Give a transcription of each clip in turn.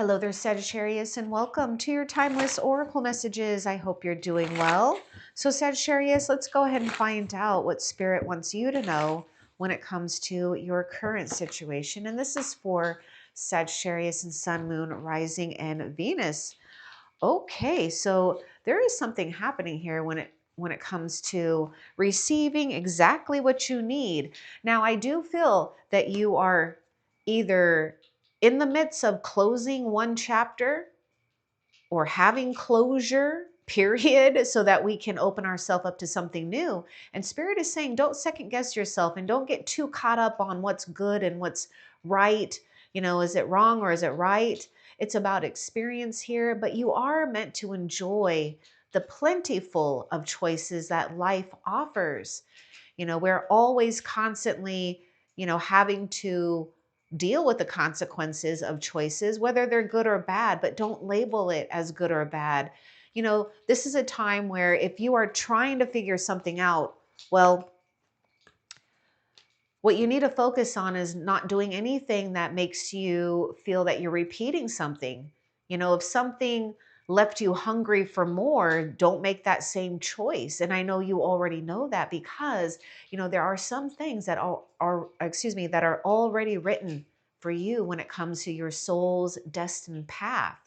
Hello there, Sagittarius, and welcome to your timeless oracle messages. I hope you're doing well. So Sagittarius, let's go ahead and find out what Spirit wants you to know when it comes to your current situation. And this is for Sagittarius and Sun, Moon, Rising, and Venus. Okay, so there is something happening here when it comes to receiving exactly what you need. Now, I do feel that you are either in the midst of closing one chapter or having closure, period, so that we can open ourselves up to something new. And Spirit is saying, don't second guess yourself and don't get too caught up on what's good and what's right. You know, is it wrong or is it right? It's about experience here, but you are meant to enjoy the plentiful of choices that life offers. You know, we're always constantly, having to deal with the consequences of choices, whether they're good or bad, but don't label it as good or bad. You know, this is a time where if you are trying to figure something out, well, what you need to focus on is not doing anything that makes you feel that you're repeating something. You know, if something left you hungry for more, don't make that same choice. And I know you already know that because, there are some things that that are already written for you when it comes to your soul's destined path.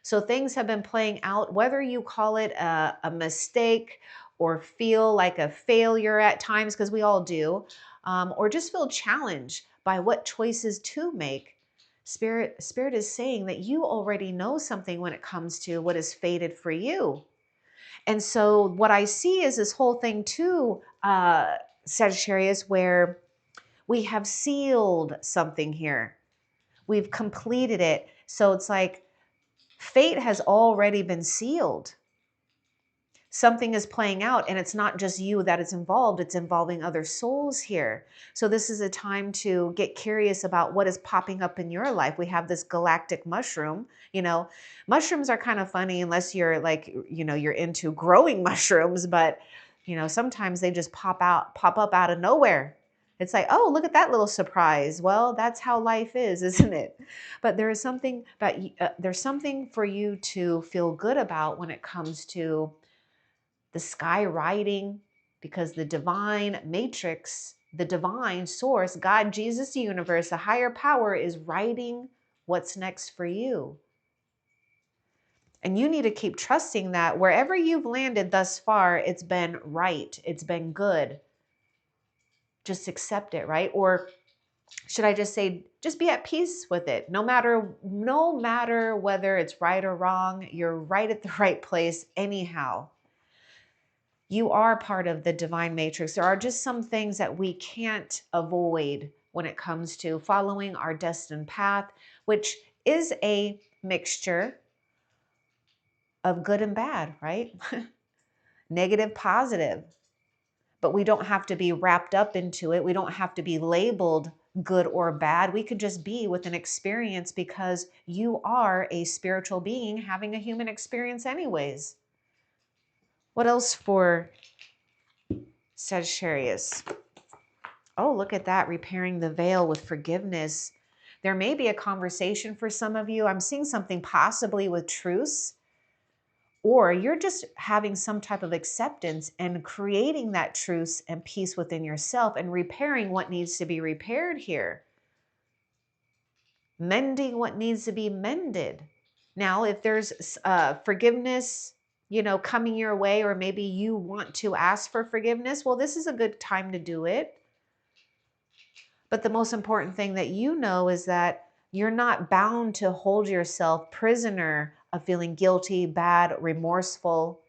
So things have been playing out, whether you call it a mistake or feel like a failure at times, because we all do, or just feel challenged by what choices to make. Spirit is saying that you already know something when it comes to what is fated for you. And so what I see is this whole thing too, Sagittarius, where we have sealed something here. We've completed it. So it's like fate has already been sealed. Something is playing out, and it's not just you that is involved, it's involving other souls here. So this is a time to get curious about what is popping up in your life. We have this galactic mushroom. Mushrooms are kind of funny unless you're like, you're into growing mushrooms, but sometimes they just pop up out of nowhere. It's like, oh, look at that little surprise. Well, that's how life is, isn't it? But there is something there's something for you to feel good about when it comes to the sky writing, because the divine matrix, the divine source, God, Jesus, the universe, a higher power is writing what's next for you. And you need to keep trusting that wherever you've landed thus far, it's been right. It's been good. Just accept it, right? Or should I just say, just be at peace with it. No matter whether it's right or wrong, you're right at the right place anyhow. You are part of the divine matrix. There are just some things that we can't avoid when it comes to following our destined path, which is a mixture of good and bad, right? Negative, positive. But we don't have to be wrapped up into it. We don't have to be labeled good or bad. We could just be with an experience because you are a spiritual being having a human experience anyways. What else for Sagittarius? Oh, look at that, repairing the veil with forgiveness. There may be a conversation for some of you. I'm seeing something possibly with truce, or you're just having some type of acceptance and creating that truce and peace within yourself and repairing what needs to be repaired here. Mending what needs to be mended. Now, if there's forgiveness, coming your way, or maybe you want to ask for forgiveness, well, this is a good time to do it. But the most important thing that you know is that you're not bound to hold yourself prisoner of feeling guilty, bad, remorseful.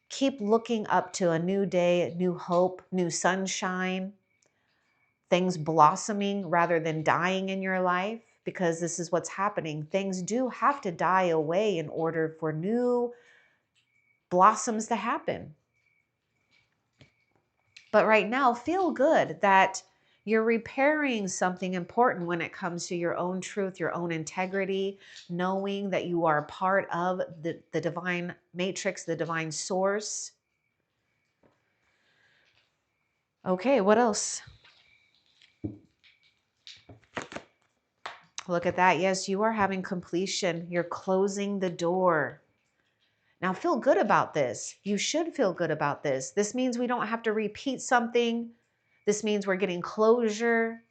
Keep looking up to a new day, new hope, new sunshine, things blossoming rather than dying in your life, because this is what's happening. Things do have to die away in order for new blossoms to happen. But right now, feel good that you're repairing something important when it comes to your own truth, your own integrity, knowing that you are part of the divine matrix, the divine source. Okay, what else? Look at that. Yes, you are having completion. You're closing the door. Now feel good about this. You should feel good about this. This means we don't have to repeat something. This means we're getting closure,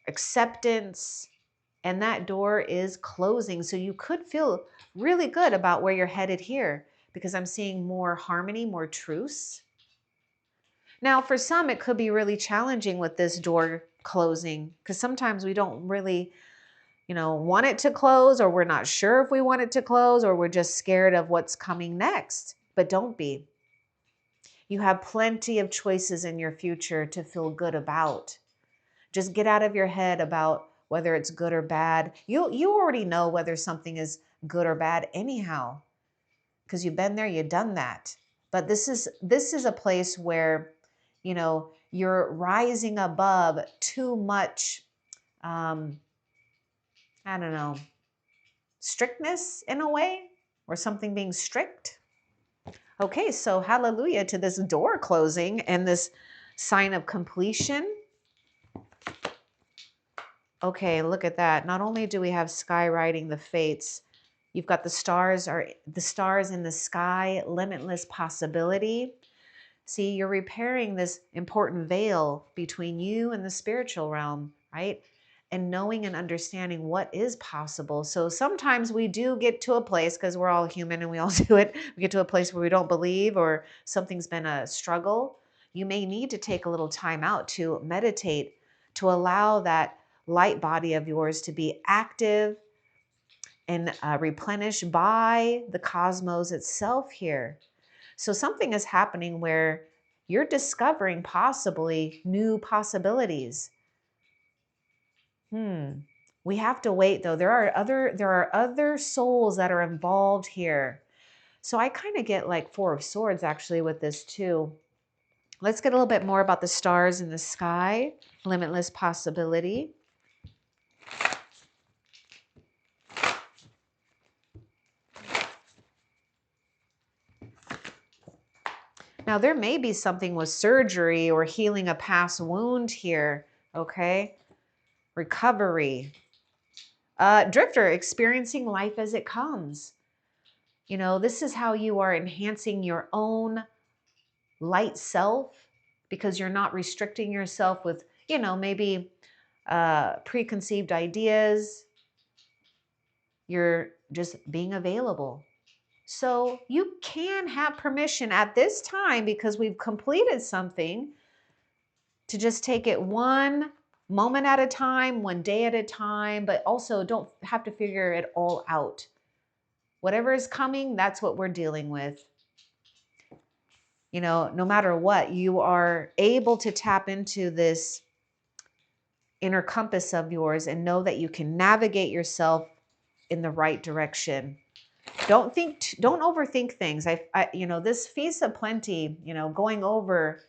acceptance, and that door is closing. So you could feel really good about where you're headed here because I'm seeing more harmony, more truce. Now, for some, it could be really challenging with this door closing because sometimes we don't really, want it to close, or we're not sure if we want it to close, or we're just scared of what's coming next. But don't be. You have plenty of choices in your future to feel good about. Just get out of your head about whether it's good or bad. You already know whether something is good or bad anyhow, because you've been there, you've done that. But this is a place where, you're rising above too much, I don't know, strictness in a way, or something being strict. Okay, so hallelujah to this door closing and this sign of completion. Okay, look at that. Not only do we have sky riding the fates, you've got the stars in the sky, limitless possibility. See, you're repairing this important veil between you and the spiritual realm, right? And knowing and understanding what is possible. So sometimes we do get to a place, because we're all human and we all do it, we get to a place where we don't believe, or something's been a struggle. You may need to take a little time out to meditate, to allow that light body of yours to be active and replenished by the cosmos itself here. So something is happening where you're discovering possibly new possibilities. We have to wait though. There are other souls that are involved here. So I kind of get like Four of Swords actually with this too. Let's get a little bit more about the stars in the sky, limitless possibility. Now, there may be something with surgery or healing a past wound here, okay? Recovery. Drifter, experiencing life as it comes. This is how you are enhancing your own light self, because you're not restricting yourself with, maybe preconceived ideas. You're just being available. So you can have permission at this time, because we've completed something, to just take it one moment at a time, one day at a time, but also don't have to figure it all out. Whatever is coming, that's what we're dealing with. No matter what, you are able to tap into this inner compass of yours and know that you can navigate yourself in the right direction. Don't overthink things. This 𝚑𝚎𝚒𝚗, going over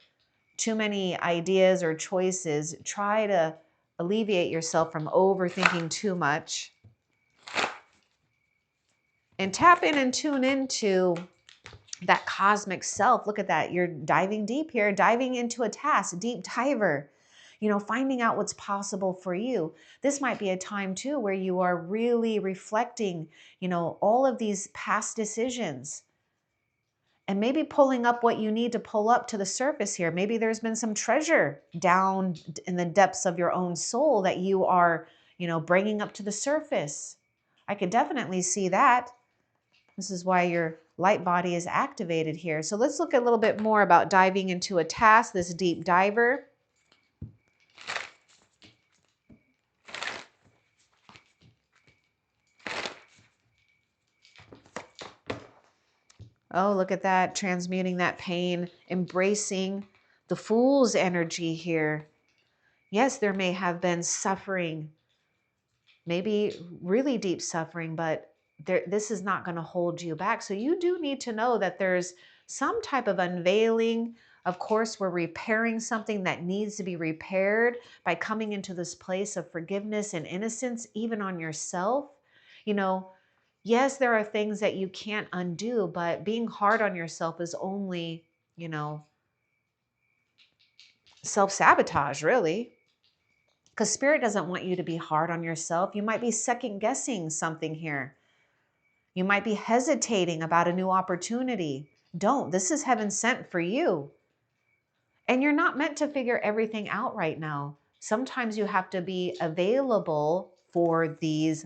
too many ideas or choices, try to alleviate yourself from overthinking too much. And tap in and tune into that cosmic self. Look at that. You're diving deep here, diving into a task, deep diver, finding out what's possible for you. This might be a time too where you are really reflecting, all of these past decisions, and maybe pulling up what you need to pull up to the surface here. Maybe there's been some treasure down in the depths of your own soul that you are, bringing up to the surface. I could definitely see that. This is why your light body is activated here. So let's look a little bit more about diving into a task, this deep diver. Oh, look at that, transmuting that pain, embracing the Fool's energy here. Yes, there may have been suffering, maybe really deep suffering, but this is not going to hold you back. So you do need to know that there's some type of unveiling. Of course, we're repairing something that needs to be repaired by coming into this place of forgiveness and innocence, even on yourself. Yes, there are things that you can't undo, but being hard on yourself is only, self-sabotage, really. because Spirit doesn't want you to be hard on yourself. You might be second guessing something here. You might be hesitating about a new opportunity. Don't. This is heaven sent for you. And you're not meant to figure everything out right now. Sometimes you have to be available for these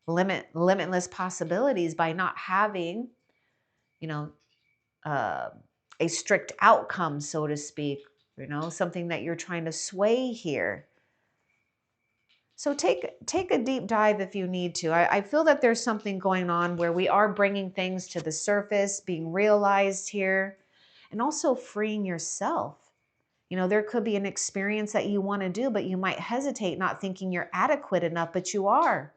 limitless possibilities by not having, you know, uh, a strict outcome, so to speak, you know, something that you're trying to sway here. So take a deep dive if you need to. I feel that there's something going on where we are bringing things to the surface, being realized here, and also freeing yourself. You know, there could be an experience that you want to do, but you might hesitate, not thinking you're adequate enough, but you are.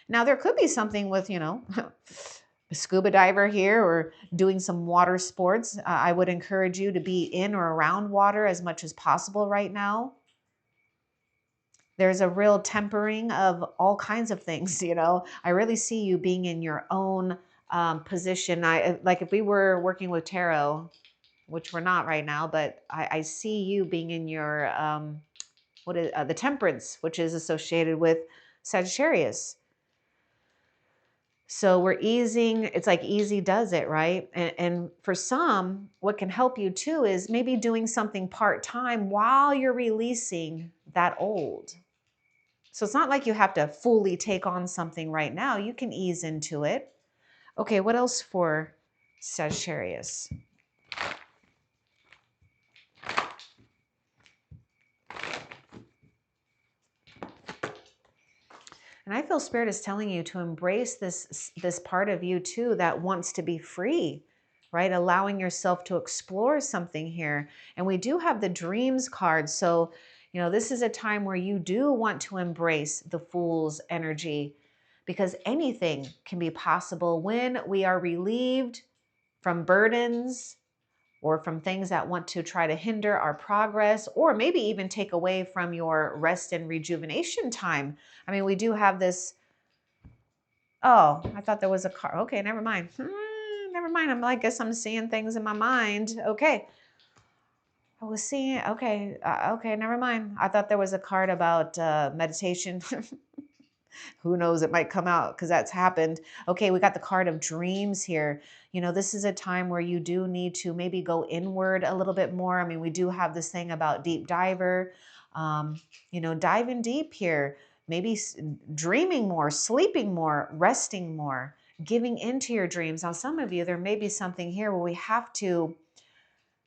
Now, there could be something with, you know, a scuba diver here or doing some water sports. I would encourage you to be in or around water as much as possible right now. There's a real tempering of all kinds of things, you know. I really see you being in your own position. Like if we were working with tarot, which we're not right now, but I see you being in your, the temperance, which is associated with Sagittarius. So we're easing, it's like easy does it, right? And for some, what can help you too is maybe doing something part-time while you're releasing that old. So it's not like you have to fully take on something right now. You can ease into it. Okay, what else for Sagittarius? And I feel Spirit is telling you to embrace this part of you too that wants to be free, right? Allowing yourself to explore something here. And we do have the dreams card. So, you know, this is a time where you do want to embrace the Fool's energy, because anything can be possible when we are relieved from burdens or from things that want to try to hinder our progress, or maybe even take away from your rest and rejuvenation time. I mean, we do have this, oh, I thought there was a card. Okay, never mind. Never mind. I guess I'm seeing things in my mind. Okay. I was seeing, okay, okay, never mind. I thought there was a card about meditation. Who knows, it might come out because that's happened. Okay, we got the card of dreams here. You know, this is a time where you do need to maybe go inward a little bit more. I mean, we do have this thing about deep diver, you know, diving deep here, maybe dreaming more, sleeping more, resting more, giving into your dreams. Now, some of you, there may be something here where we have to,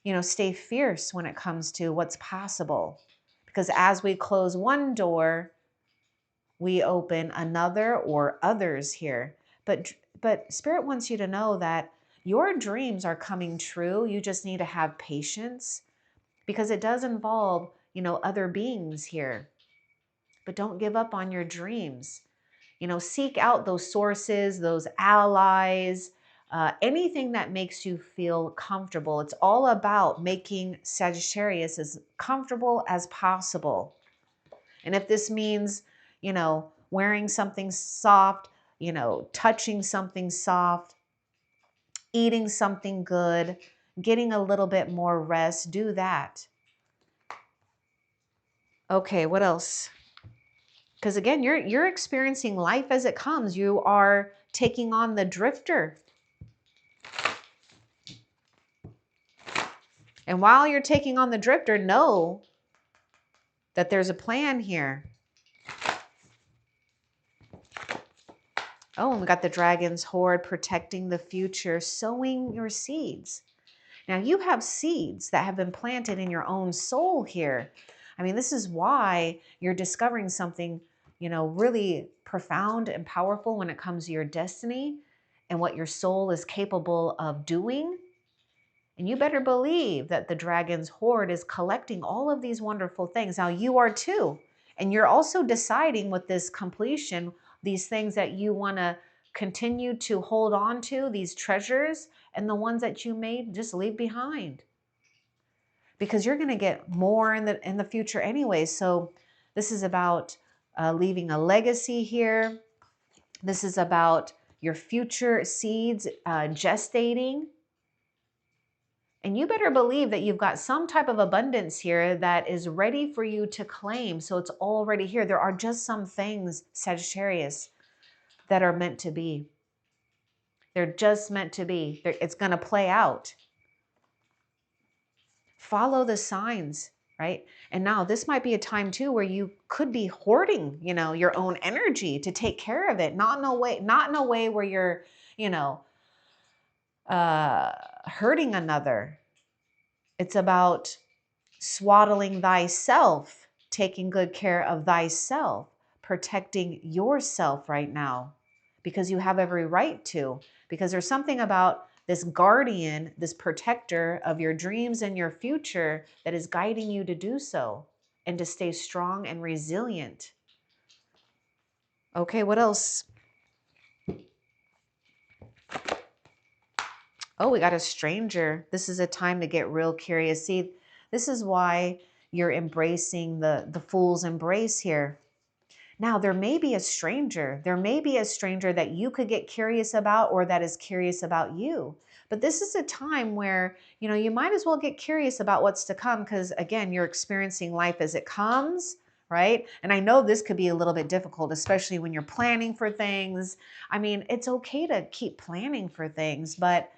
you know, stay fierce when it comes to what's possible. Because as we close one door, we open another or others here. But Spirit wants you to know that your dreams are coming true. You just need to have patience, because it does involve, you know, other beings here. But don't give up on your dreams. You know, seek out those sources, those allies, anything that makes you feel comfortable. It's all about making Sagittarius as comfortable as possible. And if this means, you know, wearing something soft, you know, touching something soft, eating something good, getting a little bit more rest, do that. Okay, what else? Because again, you're experiencing life as it comes. You are taking on the drifter. And while you're taking on the drifter, know that there's a plan here. Oh, and we got the dragon's hoard, protecting the future, sowing your seeds. Now you have seeds that have been planted in your own soul here. I mean, this is why you're discovering something, you know, really profound and powerful when it comes to your destiny and what your soul is capable of doing. And you better believe that the dragon's hoard is collecting all of these wonderful things. Now you are too. And you're also deciding with this completion, these things that you want to continue to hold on to, these treasures, and the ones that you may just leave behind. Because you're going to get more in the future anyway. So this is about leaving a legacy here. This is about your future seeds gestating. And you better believe that you've got some type of abundance here that is ready for you to claim. So it's already here. There are just some things, Sagittarius, that are meant to be. They're just meant to be. It's going to play out. Follow the signs, right? And now this might be a time too where you could be hoarding, your own energy to take care of it. Not in a way where you're, hurting another. It's about swaddling thyself, taking good care of thyself, protecting yourself right now, because you have every right to, because there's something about this guardian, this protector of your dreams and your future that is guiding you to do so and to stay strong and resilient. Okay, what else? Oh, we got a stranger. This is a time to get real curious. See, this is why you're embracing the fool's embrace here. Now, there may be a stranger. There may be a stranger that you could get curious about or that is curious about you. But this is a time where, you might as well get curious about what's to come because, again, you're experiencing life as it comes, right? And I know this could be a little bit difficult, especially when you're planning for things. I mean, it's okay to keep planning for things, but,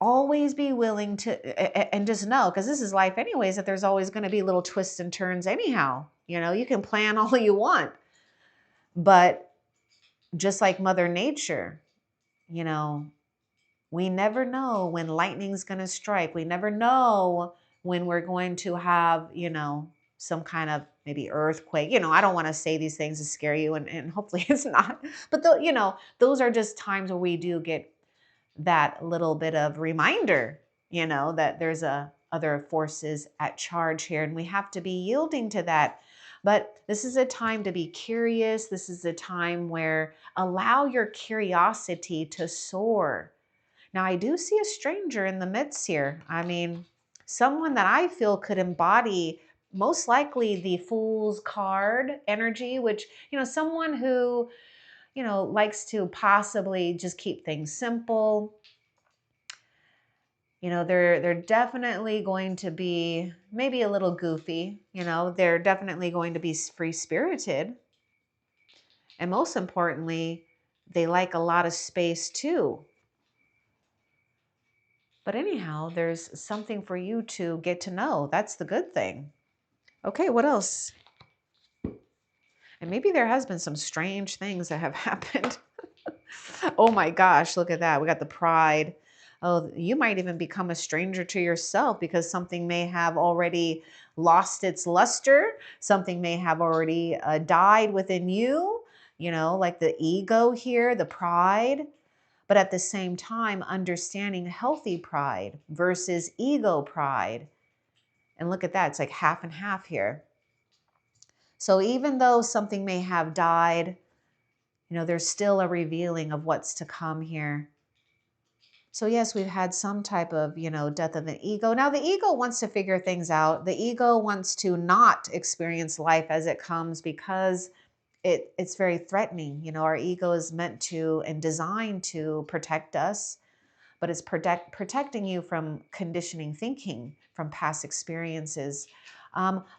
always be willing to, and just know, because this is life anyways, that there's always going to be little twists and turns anyhow. You can plan all you want, but just like Mother Nature, we never know when lightning's going to strike. We never know when we're going to have, some kind of maybe earthquake. I don't want to say these things to scare you, and hopefully it's not. But, those are just times where we do get that little bit of reminder, that there's other forces at charge here, and we have to be yielding to that. But this is a time to be curious. This is a time where allow your curiosity to soar. Now, I do see a stranger in the midst here. I mean, someone that I feel could embody most likely the Fool's card energy, which, someone who, likes to possibly just keep things simple. They're definitely going to be maybe a little goofy. They're definitely going to be free-spirited. And most importantly, they like a lot of space too. But anyhow, there's something for you to get to know. That's the good thing. Okay, what else? And maybe there has been some strange things that have happened. Oh my gosh, look at that. We got the pride. Oh, you might even become a stranger to yourself because something may have already lost its luster. Something may have already died within you, like the ego here, the pride. But at the same time, understanding healthy pride versus ego pride. And look at that. It's like half and half here. So even though something may have died, there's still a revealing of what's to come here. So yes, we've had some type of, death of the ego. Now the ego wants to figure things out. The ego wants to not experience life as it comes because it's very threatening. Our ego is meant to and designed to protect us, but it's protecting you from conditioning thinking, from past experiences.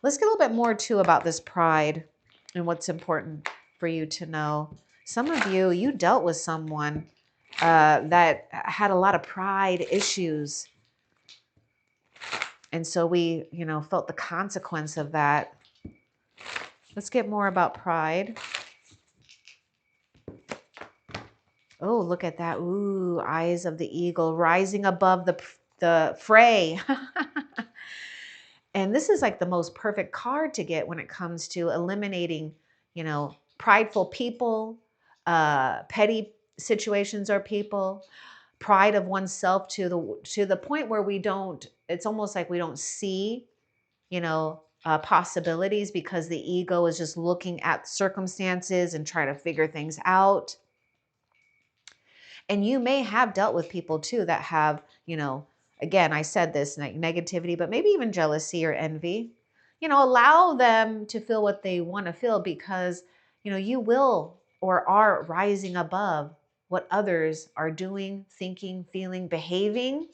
Let's get a little bit more too about this pride and what's important for you to know. Some of you dealt with someone that had a lot of pride issues. And so we, felt the consequence of that. Let's get more about pride. Oh, look at that. Ooh, eyes of the eagle rising above the fray. And this is like the most perfect card to get when it comes to eliminating, prideful people, petty situations or people, pride of oneself to the point where it's almost like we don't see, possibilities because the ego is just looking at circumstances and trying to figure things out. And you may have dealt with people too that have, again, I said this, like negativity, but maybe even jealousy or envy. Allow them to feel what they want to feel because, you will or are rising above what others are doing, thinking, feeling, behaving.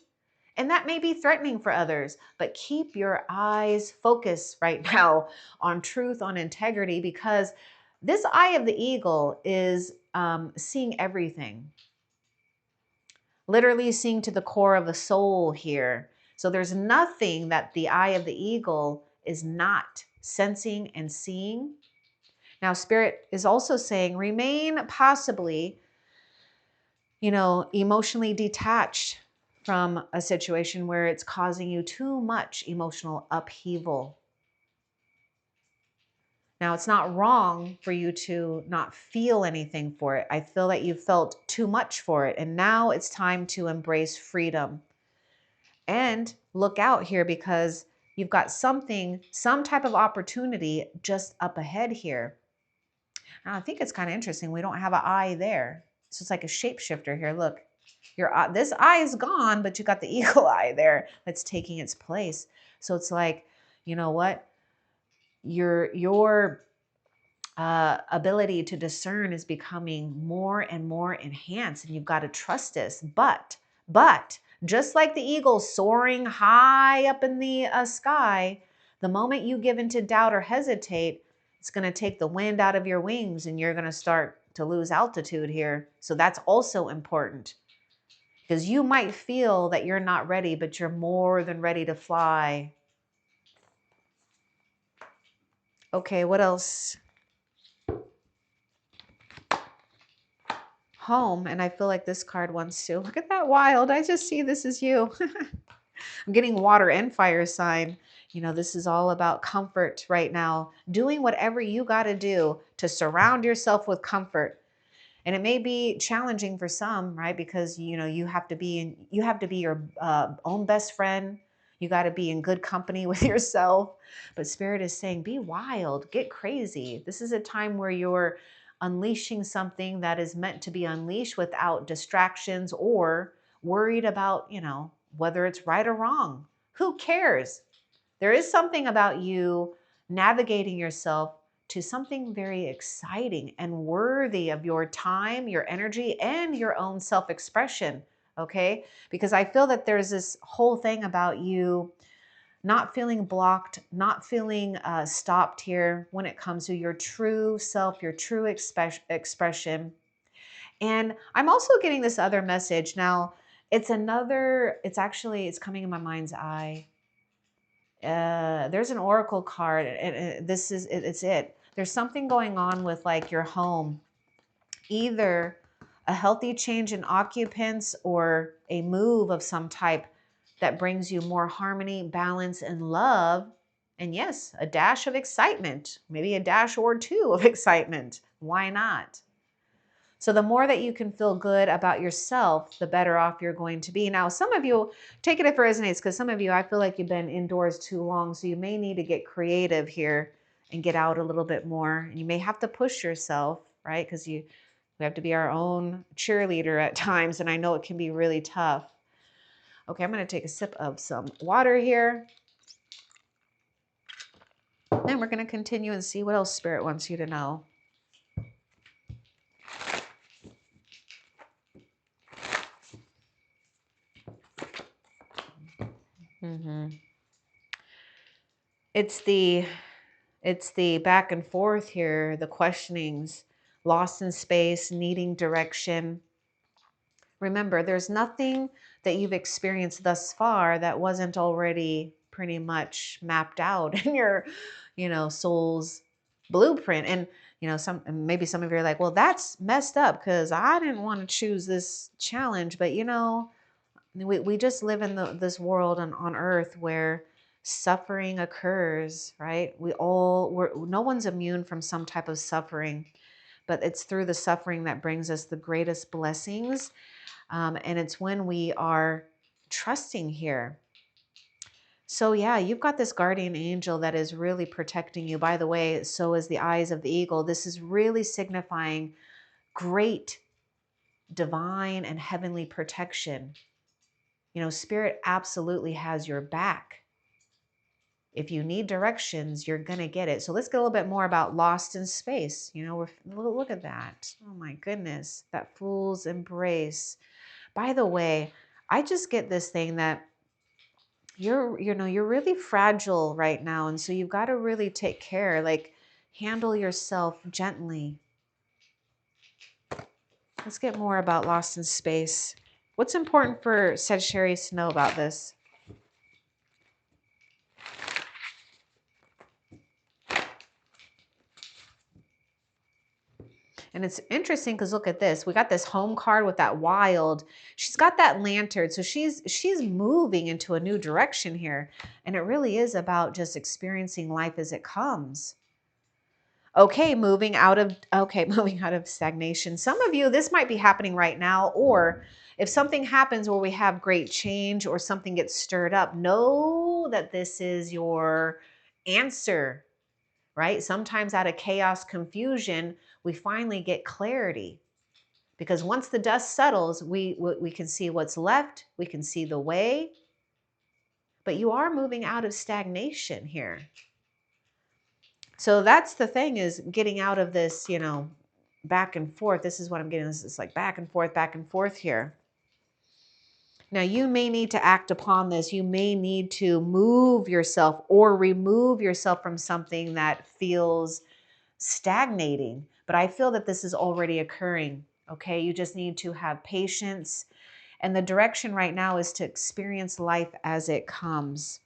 And that may be threatening for others, but keep your eyes focused right now on truth, on integrity, because this eye of the eagle is seeing everything, literally seeing to the core of the soul here. So there's nothing that the eye of the eagle is not sensing and seeing. Now, Spirit is also saying, remain possibly, emotionally detached from a situation where it's causing you too much emotional upheaval. Now, it's not wrong for you to not feel anything for it. I feel that you felt too much for it. And now it's time to embrace freedom. And look out here, because you've got some type of opportunity just up ahead here. Now, I think it's kind of interesting. We don't have an eye there. So it's like a shapeshifter here. Look, this eye is gone, but you got the eagle eye there that's taking its place. So it's like, you know what? Your ability to discern is becoming more and more enhanced, and you've got to trust this. But just like the eagle soaring high up in the sky, the moment you give into doubt or hesitate, it's going to take the wind out of your wings, and you're going to start to lose altitude here. So that's also important, because you might feel that you're not ready, but you're more than ready to fly. Okay, what else? Home, and I feel like this card wants to. Look at that, wild. I just see this is you. I'm getting water and fire sign. This is all about comfort right now. Doing whatever you got to do to surround yourself with comfort. And it may be challenging for some, right? Because, you have to be your own best friend. You got to be in good company with yourself. But Spirit is saying, be wild, get crazy. This is a time where you're unleashing something that is meant to be unleashed without distractions or worried about, whether it's right or wrong. Who cares? There is something about you navigating yourself to something very exciting and worthy of your time, your energy, and your own self-expression, okay? Because I feel that there's this whole thing about you not feeling blocked, not feeling stopped here when it comes to your true self, your true expression. And I'm also getting this other message. Now, it's coming in my mind's eye. There's an oracle card, and it's it. There's something going on with like your home, either a healthy change in occupants or a move of some type that brings you more harmony, balance, and love. And yes, a dash of excitement, maybe a dash or two of excitement. Why not? So the more that you can feel good about yourself, the better off you're going to be. Now, some of you, take it if it resonates, because some of you, I feel like you've been indoors too long, so you may need to get creative here and get out a little bit more. And you may have to push yourself, right? Because we have to be our own cheerleader at times, and I know it can be really tough. Okay, I'm going to take a sip of some water here. Then we're going to continue and see what else Spirit wants you to know. It's the back and forth here, the questionings, lost in space, needing direction. Remember, there's nothing that you've experienced thus far that wasn't already pretty much mapped out in your, soul's blueprint. And, maybe some of you are like, well, that's messed up because I didn't want to choose this challenge. But, we just live in this world on earth where suffering occurs, right? No one's immune from some type of suffering, but it's through the suffering that brings us the greatest blessings. And it's when we are trusting here. So yeah, you've got this guardian angel that is really protecting you. By the way, so is the eyes of the eagle. This is really signifying great divine and heavenly protection. Spirit absolutely has your back. if you need directions, you're going to get it. So let's get a little bit more about lost in space. You know, look at that. Oh my goodness, that fool's embrace. By the way, I just get this thing that you're really fragile right now. And so you've got to really take care, like handle yourself gently. Let's get more about lost in space. What's important for Sagittarius to know about this? And it's interesting because look at this. We got this home card with that wild. She's got that lantern. So she's moving into a new direction here. And it really is about just experiencing life as it comes. Okay, moving out of stagnation. Some of you, this might be happening right now, or if something happens where we have great change or something gets stirred up, know that this is your answer, right? Sometimes out of chaos, confusion, we finally get clarity. Because once the dust settles, we can see what's left, we can see the way. But you are moving out of stagnation here. So that's the thing, is getting out of this, you know, back and forth. This is what I'm getting. This is like back and forth here. Now you may need to act upon this. You may need to move yourself or remove yourself from something that feels stagnating. But I feel that this is already occurring. Okay. You just need to have patience. And the direction right now is to experience life as it comes.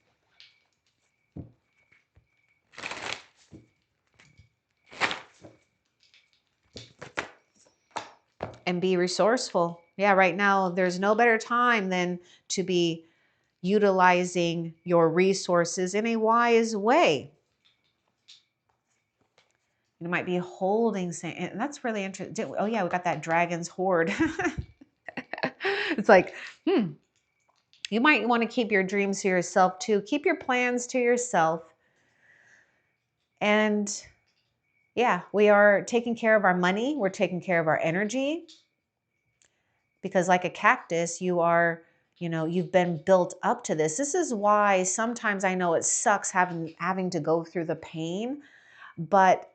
And be resourceful. Yeah, right now there's no better time than to be utilizing your resources in a wise way. You might be holding, and that's really interesting. Oh yeah, we got that dragon's hoard. It's like, you might want to keep your dreams to yourself too. Keep your plans to yourself. And yeah, we are taking care of our money. We're taking care of our energy. Because like a cactus, you are, you know, you've been built up to this. This is why sometimes I know it sucks having to go through the pain, but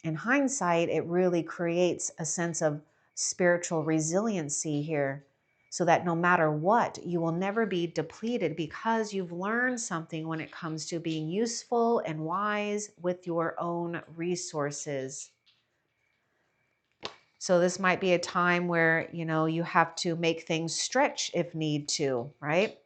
in hindsight, it really creates a sense of spiritual resiliency here, so that no matter what, you will never be depleted because you've learned something when it comes to being useful and wise with your own resources. So this might be a time where, you know, you have to make things stretch if need to, right?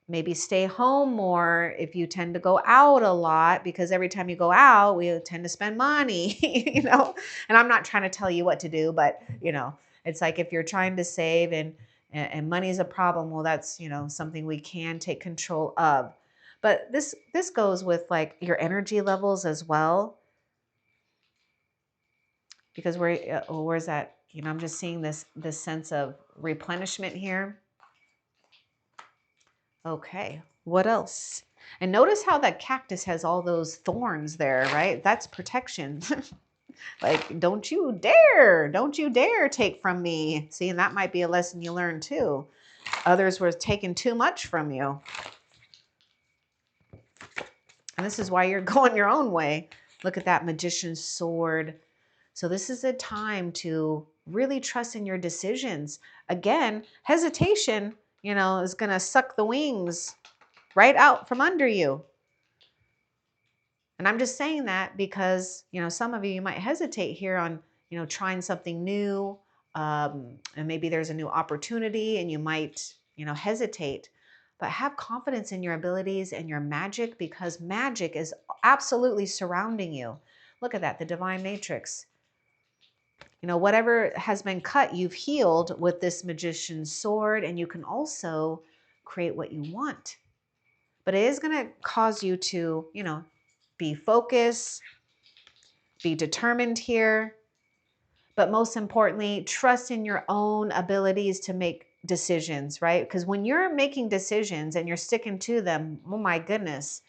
Maybe stay home more if you tend to go out a lot, because every time you go out, we tend to spend money, you know? And I'm not trying to tell you what to do, but, you know, it's like if you're trying to save and money is a problem, well, that's, you know, something we can take control of. But this goes with like your energy levels as well. Because where's that? You know, I'm just seeing this sense of replenishment here. Okay, what else? And notice how that cactus has all those thorns there, right? That's protection. Like, don't you dare take from me. See, and that might be a lesson you learn too. Others were taking too much from you. And this is why you're going your own way. Look at that magician's sword. So this is a time to really trust in your decisions. Again, hesitation, you know, is going to suck the wings right out from under you. And I'm just saying that because, you know, some of you might hesitate here on, you know, trying something new. And maybe there's a new opportunity and you might, you know, hesitate. But have confidence in your abilities and your magic, because magic is absolutely surrounding you. Look at that, the divine matrix. You know, whatever has been cut, you've healed with this magician's sword, and you can also create what you want. But it is going to cause you to, you know, be focused, be determined here. But most importantly, trust in your own abilities to make decisions, right? Because when you're making decisions and you're sticking to them, oh my goodness,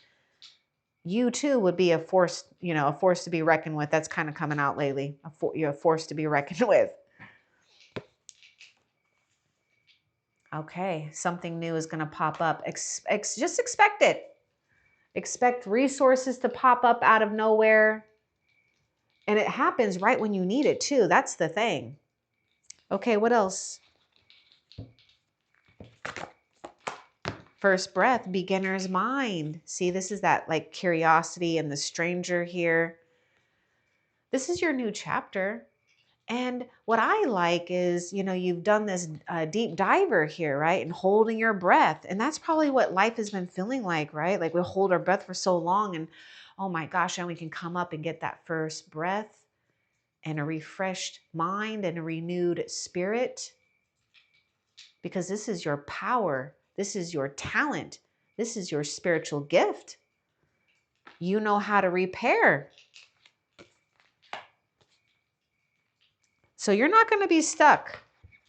you too would be a force, you know, a force to be reckoned with. That's kind of coming out lately. You're a force to be reckoned with. Okay, something new is going to pop up. Just expect it. Expect resources to pop up out of nowhere. And it happens right when you need it too. That's the thing. Okay, what else? First breath, beginner's mind. See, this is that like curiosity and the stranger here. This is your new chapter. And what I like is, you know, you've done this deep diver here, right? And holding your breath. And that's probably what life has been feeling like, right? Like we hold our breath for so long and oh my gosh, and we can come up and get that first breath and a refreshed mind and a renewed spirit. Because this is your power. This is your talent. This is your spiritual gift. You know how to repair. So you're not going to be stuck.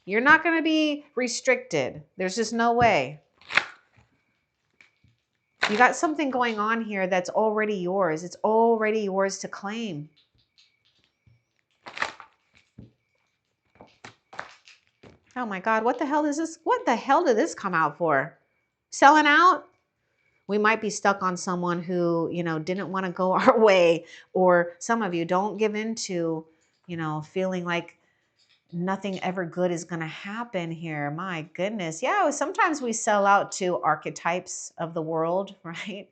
You're not going to be restricted. There's just no way. You got something going on here that's already yours. It's already yours to claim. Oh my God, what the hell is this? What the hell did this come out for? Selling out? We might be stuck on someone who, you know, didn't want to go our way. Or some of you don't give into, you know, feeling like nothing ever good is going to happen here. My goodness. Yeah, sometimes we sell out to archetypes of the world, right?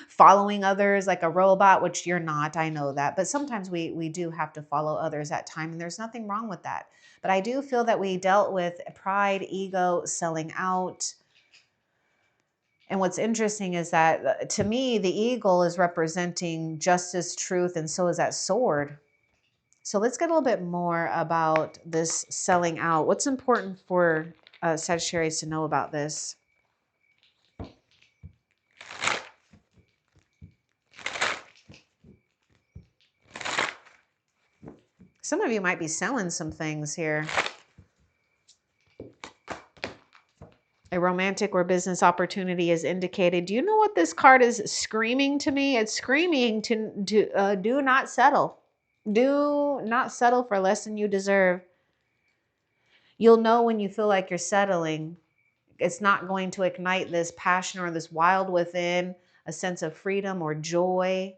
Following others like a robot, which you're not, I know that. But sometimes we do have to follow others at time, and there's nothing wrong with that. But I do feel that we dealt with pride, ego, selling out. And what's interesting is that to me, the eagle is representing justice, truth, and so is that sword. So let's get a little bit more about this selling out. What's important for Sagittarius to know about this? Some of you might be selling some things here. A romantic or business opportunity is indicated. Do you know what this card is screaming to me? It's screaming to do not settle. Do not settle for less than you deserve. You'll know when you feel like you're settling. It's not going to ignite this passion or this wild within, a sense of freedom or joy.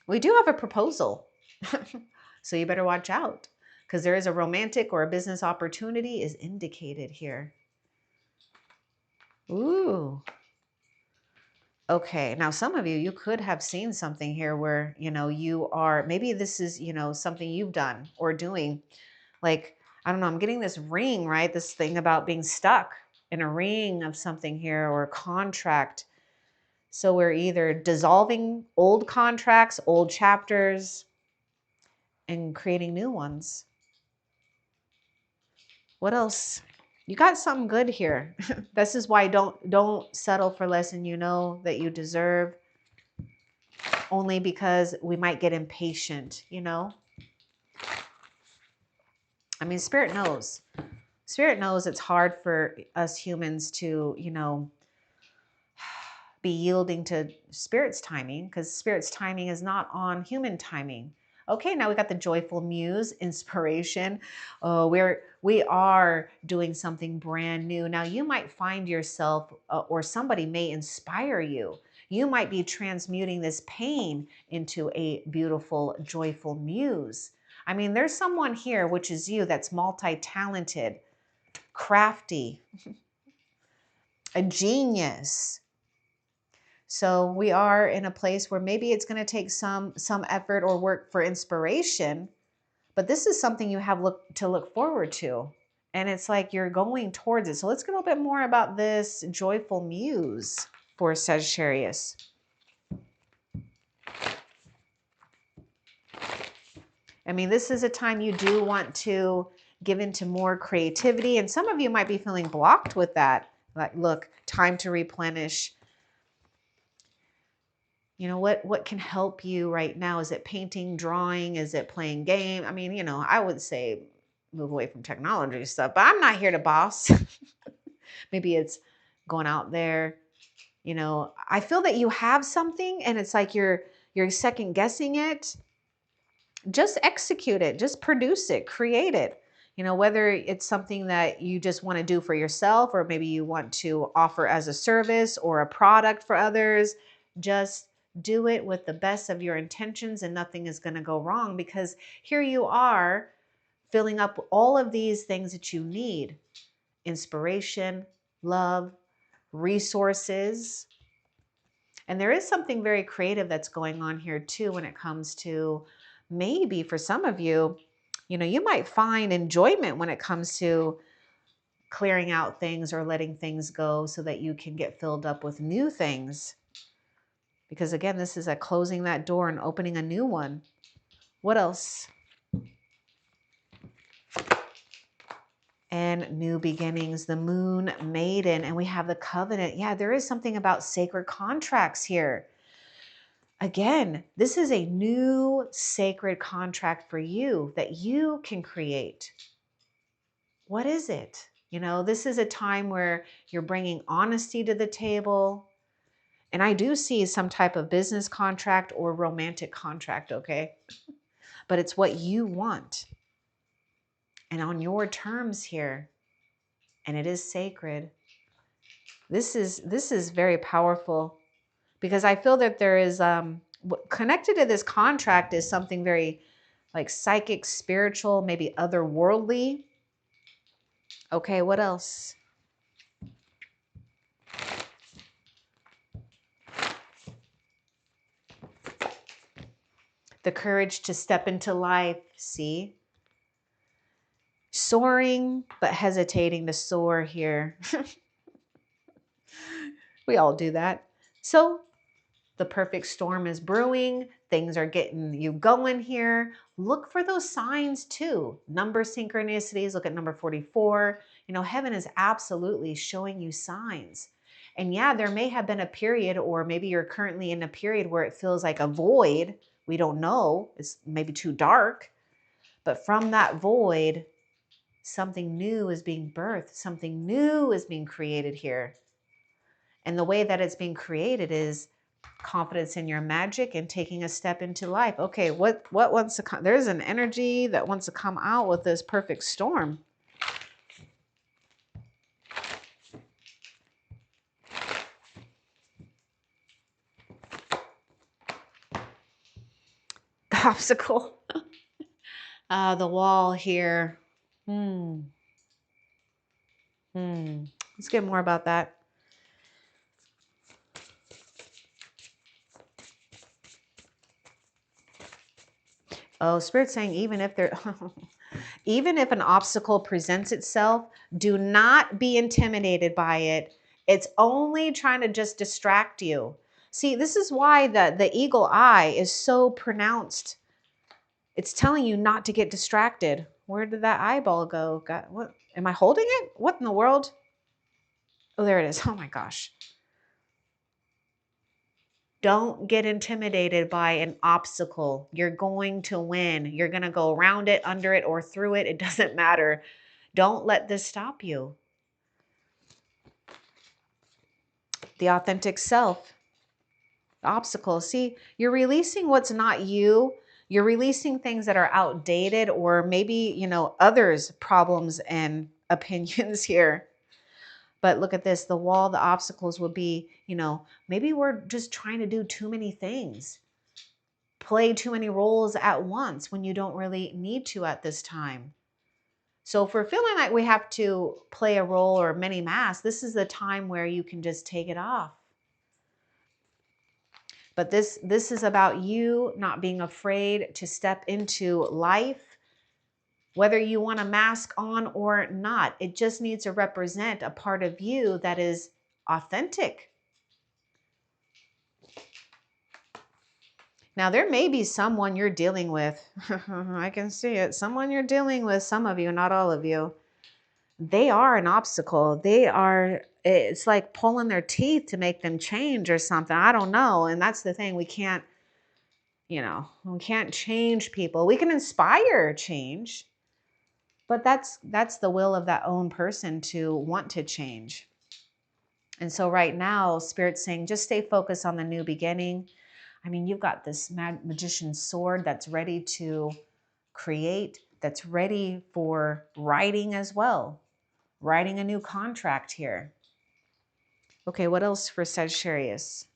We do have a proposal. So you better watch out, because there is a romantic or a business opportunity is indicated here. Ooh. Okay. Now, some of you, you could have seen something here where, you know, you are, maybe this is, you know, something you've done or doing. Like, I don't know, I'm getting this ring, right? This thing about being stuck in a ring of something here or a contract. So we're either dissolving old contracts, old chapters, and creating new ones. What else? You got something good here. This is why don't settle for less than you know that you deserve. Only because we might get impatient, you know? I mean, Spirit knows. Spirit knows it's hard for us humans to, you know, be yielding to Spirit's timing, because Spirit's timing is not on human timing. Okay, now we got the joyful muse, inspiration. Oh, we are doing something brand new. Now you might find yourself, or somebody may inspire you. You might be transmuting this pain into a beautiful, joyful muse. I mean, there's someone here, which is you, that's multi-talented, crafty, a genius. So we are in a place where maybe it's going to take some effort or work for inspiration, but this is something you have to look forward to. And it's like you're going towards it. So let's get a little bit more about this joyful muse for Sagittarius. I mean, this is a time you do want to give into more creativity. And some of you might be feeling blocked with that. Like, look, time to replenish. You know, what can help you right now? Is it painting, drawing? Is it playing game? I mean, you know, I would say move away from technology stuff, but I'm not here to boss. Maybe it's going out there. You know, I feel that you have something and it's like you're second guessing it. Just execute it. Just produce it. Create it. You know, whether it's something that you just want to do for yourself, or maybe you want to offer as a service or a product for others, just do it with the best of your intentions and nothing is going to go wrong, because here you are filling up all of these things that you need: inspiration, love, resources. And there is something very creative that's going on here too when it comes to, maybe for some of you, you know, you might find enjoyment when it comes to clearing out things or letting things go so that you can get filled up with new things. Because again, this is a closing that door and opening a new one. What else? And new beginnings, the moon maiden, and we have the covenant. Yeah, there is something about sacred contracts here. Again, this is a new sacred contract for you that you can create. What is it? You know, this is a time where you're bringing honesty to the table. And I do see some type of business contract or romantic contract, okay? But it's what you want and on your terms here. And it is sacred. This is very powerful, because I feel that there is connected to this contract is something very like psychic, spiritual, maybe otherworldly. Okay, what else? The courage to step into life, see? Soaring, but hesitating to soar here. We all do that. So the perfect storm is brewing. Things are getting you going here. Look for those signs too. Number synchronicities. Look at number 44. You know, heaven is absolutely showing you signs. And yeah, there may have been a period, or maybe you're currently in a period where it feels like a void. We don't know. It's maybe too dark. But from that void, something new is being birthed. Something new is being created here. And the way that it's being created is confidence in your magic and taking a step into life. Okay, what wants to come? There's an energy that wants to come out with this perfect storm. The obstacle. The wall here. Let's get more about that. Oh, Spirit's saying even if there, even if an obstacle presents itself, do not be intimidated by it. It's only trying to just distract you. See, this is why the eagle eye is so pronounced. It's telling you not to get distracted. Where did that eyeball go? What? Am I holding it? What in the world? Oh, there it is. Oh my gosh. Don't get intimidated by an obstacle. You're going to win. You're going to go around it, under it, or through it. It doesn't matter. Don't let this stop you. The authentic self. The obstacle. See, you're releasing what's not you. You're releasing things that are outdated, or maybe, you know, others' problems and opinions here. But look at this, the wall, the obstacles would be, you know, maybe we're just trying to do too many things, play too many roles at once when you don't really need to at this time. So if we're feeling like we have to play a role or many masks, this is the time where you can just take it off. But this is about you not being afraid to step into life, whether you want a mask on or not. It just needs to represent a part of you that is authentic. Now, there may be someone you're dealing with. I can see it. Someone you're dealing with, some of you, not all of you. They are an obstacle. It's like pulling their teeth to make them change or something. I don't know. And that's the thing. We can't, we can't change people. We can inspire change, but that's the will of that own person to want to change. And so right now, Spirit's saying, just stay focused on the new beginning. I mean, you've got this magician's sword that's ready to create, that's ready for writing as well. Writing a new contract here. Okay, what else for Sagittarius?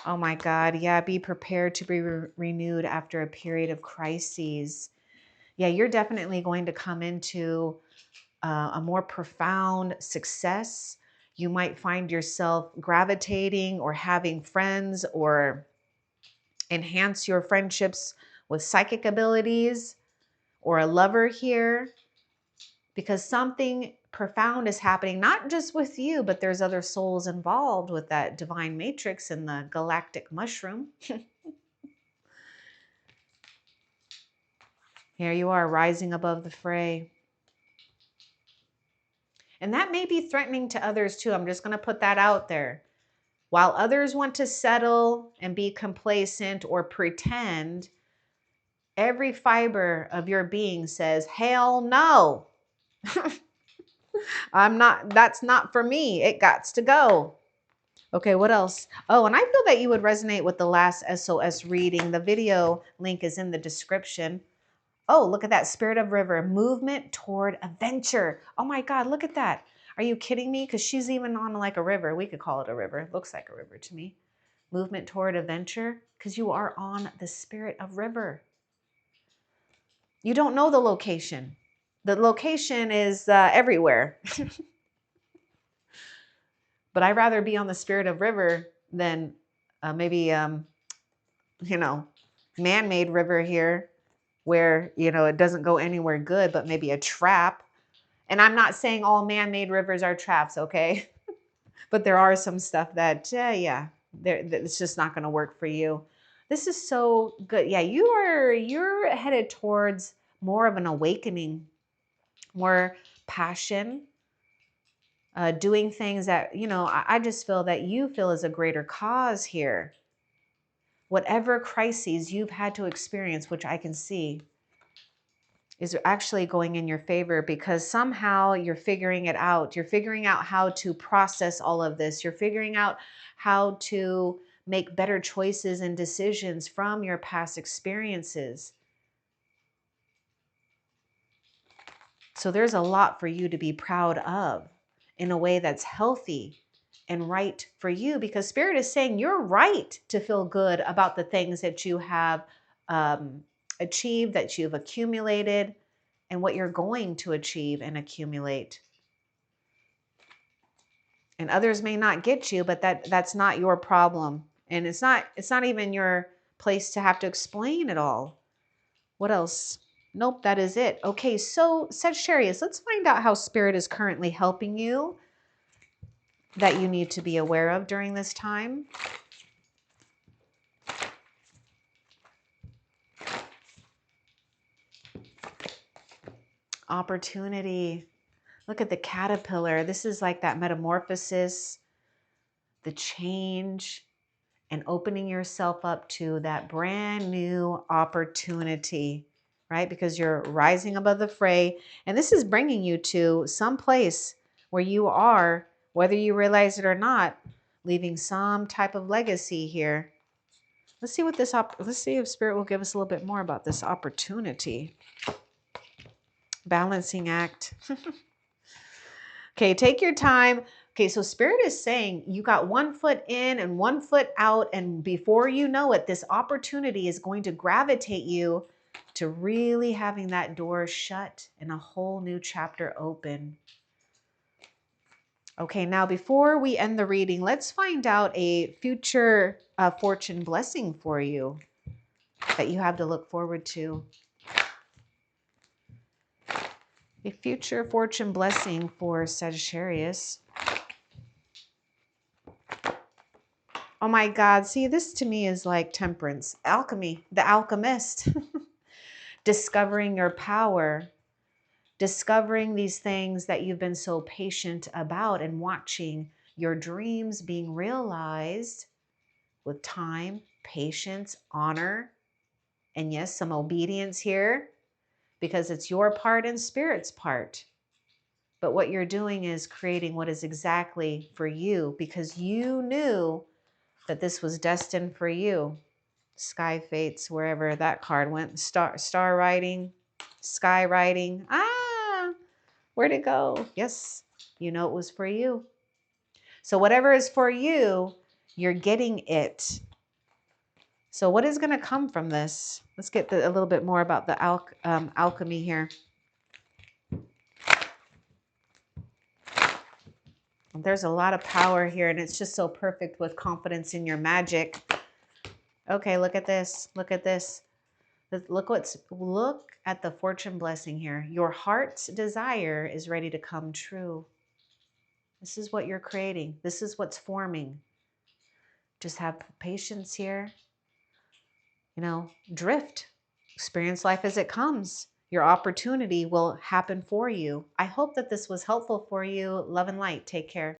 Oh my God, yeah, be prepared to be renewed after a period of crises. Yeah, you're definitely going to come into a more profound success. You might find yourself gravitating or having friends or enhance your friendships with psychic abilities or a lover here, because something profound is happening, not just with you, but there's other souls involved with that divine matrix and the galactic mushroom. Here you are, rising above the fray. And that may be threatening to others too. I'm just going to put that out there. While others want to settle and be complacent or pretend, every fiber of your being says, hell no. That's not for me. It gots to go. Okay, what else? Oh, and I feel that you would resonate with the last SOS reading. The video link is in the description. Oh, look at that. Spirit of River. Movement toward adventure. Oh my God, look at that. Are you kidding me? Because she's even on like a river. We could call it a river. It looks like a river to me. Movement toward adventure. Because you are on the Spirit of River. You don't know the location. The location is everywhere. But I'd rather be on the Spirit of River than maybe, man-made river here where, it doesn't go anywhere good, but maybe a trap. And I'm not saying all man-made rivers are traps, okay? But there are some stuff that, it's just not going to work for you. This is so good. Yeah, you're headed towards more of an awakening, more passion, doing things that, I just feel that you feel is a greater cause here. Whatever crises you've had to experience, which I can see, is actually going in your favor, because somehow you're figuring it out. You're figuring out how to process all of this. You're figuring out how to make better choices and decisions from your past experiences. So there's a lot for you to be proud of in a way that's healthy and right for you, because Spirit is saying you're right to feel good about the things that you have achieved, that you've accumulated, and what you're going to achieve and accumulate. And others may not get you, but that's not your problem. And it's not even your place to have to explain it all. What else? Nope, that is it. Okay, so Sagittarius, let's find out how Spirit is currently helping you that you need to be aware of during this time. Opportunity. Look at the caterpillar. This is like that metamorphosis, the change, and opening yourself up to that brand new opportunity, right? Because you're rising above the fray. And this is bringing you to some place where you are, whether you realize it or not, leaving some type of legacy here. Let's see what let's see if Spirit will give us a little bit more about this opportunity. Balancing act. Okay, take your time. Okay, so Spirit is saying you got one foot in and one foot out, and before you know it, this opportunity is going to gravitate you to really having that door shut and a whole new chapter open. Okay, now before we end the reading, let's find out a future fortune blessing for you that you have to look forward to. A future fortune blessing for Sagittarius. Oh my God, see, this to me is like temperance, alchemy, the alchemist. Discovering your power, discovering these things that you've been so patient about, and watching your dreams being realized with time, patience, honor, and yes, some obedience here, because it's your part and Spirit's part. But what you're doing is creating what is exactly for you, because you knew that this was destined for you. Sky fates, wherever that card went. Star writing, sky writing. Ah, where'd it go? Yes, you know it was for you. So whatever is for you, you're getting it. So what is going to come from this? Let's get a little bit more about the alchemy here. There's a lot of power here, and it's just so perfect with confidence in your magic. Okay, look at this. Look at this. Look at the fortune blessing here. Your heart's desire is ready to come true. This is what you're creating. This is what's forming. Just have patience here. You know, drift. Experience life as it comes. Your opportunity will happen for you. I hope that this was helpful for you. Love and light. Take care.